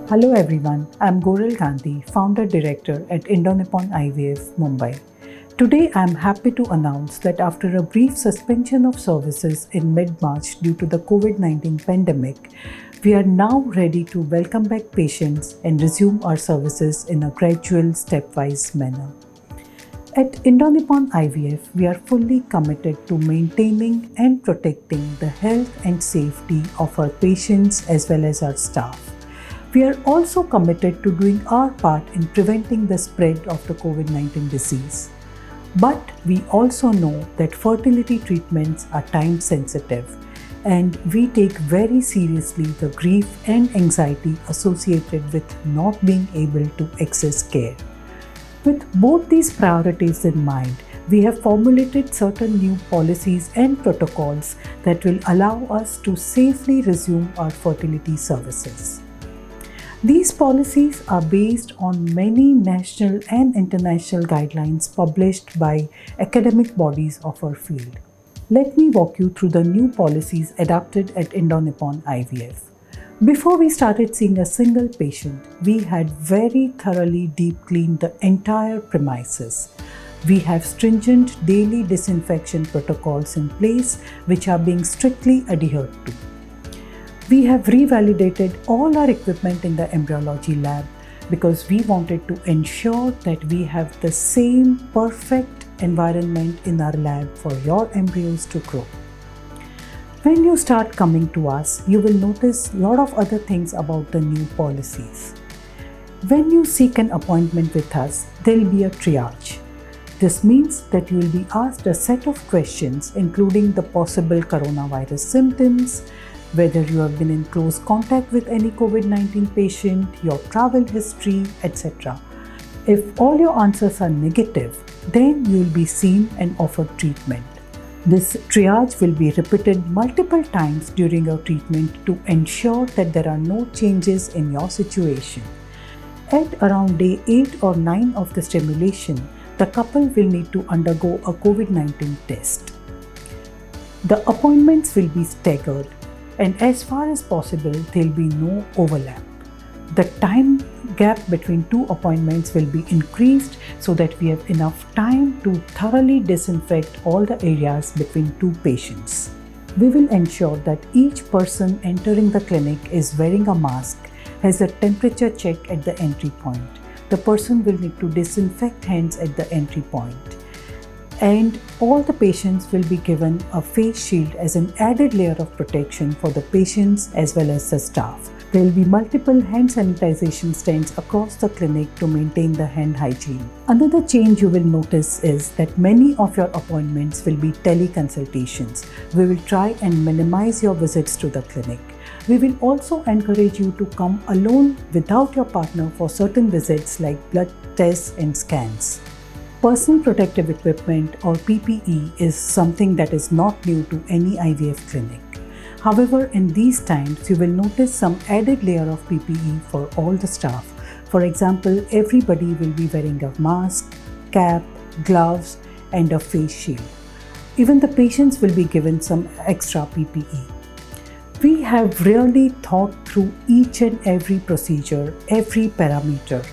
Hello everyone, I'm Goril Gandhi, Founder Director at Indonippon IVF, Mumbai. Today I'm happy to announce that after a brief suspension of services in mid-March due to the COVID-19 pandemic, we are now ready to welcome back patients and resume our services in a gradual, stepwise manner. At Indonippon IVF, we are fully committed to maintaining and protecting the health and safety of our patients as well as our staff. We are also committed to doing our part in preventing the spread of the COVID-19 disease. But we also know that fertility treatments are time sensitive, and we take very seriously the grief and anxiety associated with not being able to access care. With both these priorities in mind, we have formulated certain new policies and protocols that will allow us to safely resume our fertility services. These policies are based on many national and international guidelines published by academic bodies of our field. Let me walk you through the new policies adopted at Indonippon IVF. Before we started seeing a single patient, we had very thoroughly deep cleaned the entire premises. We have stringent daily disinfection protocols in place which are being strictly adhered to. We have revalidated all our equipment in the embryology lab because we wanted to ensure that we have the same perfect environment in our lab for your embryos to grow. When you start coming to us, you will notice a lot of other things about the new policies. When you seek an appointment with us, there will be a triage. This means that you will be asked a set of questions including the possible coronavirus symptoms, whether you have been in close contact with any COVID-19 patient, your travel history, etc. If all your answers are negative, then you will be seen and offered treatment. This triage will be repeated multiple times during your treatment to ensure that there are no changes in your situation. At around day 8 or 9 of the stimulation, the couple will need to undergo a COVID-19 test. The appointments will be staggered, and as far as possible, there will be no overlap. The time gap between two appointments will be increased so that we have enough time to thoroughly disinfect all the areas between two patients. We will ensure that each person entering the clinic is wearing a mask, has a temperature check at the entry point. The person will need to disinfect hands at the entry point. And all the patients will be given a face shield as an added layer of protection for the patients as well as the staff. There will be multiple hand sanitization stands across the clinic to maintain the hand hygiene. Another change you will notice is that many of your appointments will be teleconsultations. We will try and minimize your visits to the clinic. We will also encourage you to come alone without your partner for certain visits like blood tests and scans. Personal protective equipment or PPE is something that is not new to any IVF clinic. However, in these times, you will notice some added layer of PPE for all the staff. For example, everybody will be wearing a mask, cap, gloves, and a face shield. Even the patients will be given some extra PPE. We have really thought through each and every procedure, every parameter.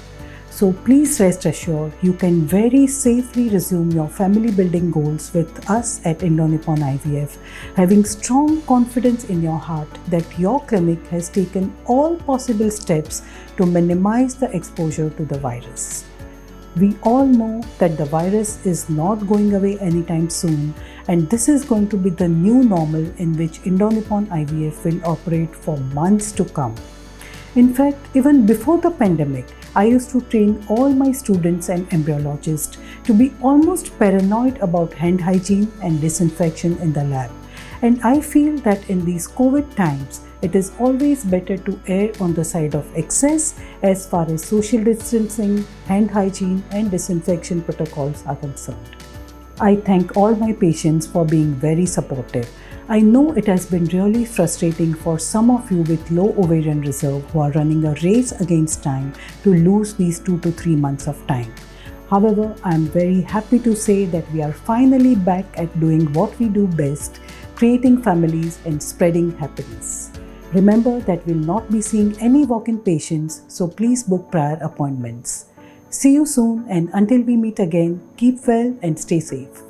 So please rest assured you can very safely resume your family building goals with us at Indonippon IVF, having strong confidence in your heart that your clinic has taken all possible steps to minimize the exposure to the virus. We all know that the virus is not going away anytime soon, and this is going to be the new normal in which Indonippon IVF will operate for months to come. In fact, even before the pandemic, I used to train all my students and embryologists to be almost paranoid about hand hygiene and disinfection in the lab. And I feel that in these COVID times, it is always better to err on the side of excess as far as social distancing, hand hygiene, and disinfection protocols are concerned. I thank all my patients for being very supportive. I know it has been really frustrating for some of you with low ovarian reserve who are running a race against time to lose these 2 to 3 months of time. However, I am very happy to say that we are finally back at doing what we do best, creating families and spreading happiness. Remember that we'll not be seeing any walk-in patients, so please book prior appointments. See you soon, and until we meet again, keep well and stay safe.